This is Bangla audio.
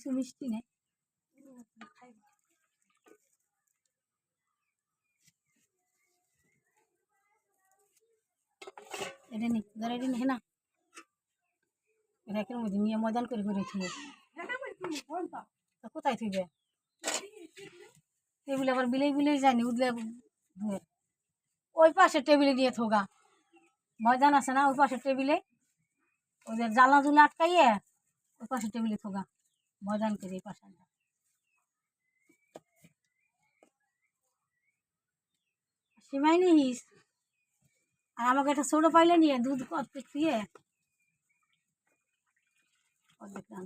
কিছু মিষ্টি নেই। এটা নি ধরে এটা নি না, এটা কেন মধ্যে নিয়ে ময়দান করে করে থুয়ে কোথায় থুইবে? টেবিল আবার বিলেই বিলেই যায়নি, উঠলে ধুয়ে ওই পাশের টেবিলে দিয়ে থোগা, ময়দান আছে না ওই পাশের টেবিলে, ওদের জ্বালা জুলা আটকাইয়ে ওই পাশের টেবিলে থোগা, ময়দান করে এই পাশে সীমাই নিস। আর আমাকে একটা ছোটো পাইলে নিয়ে দুধ কত দিয়ে দেখলাম।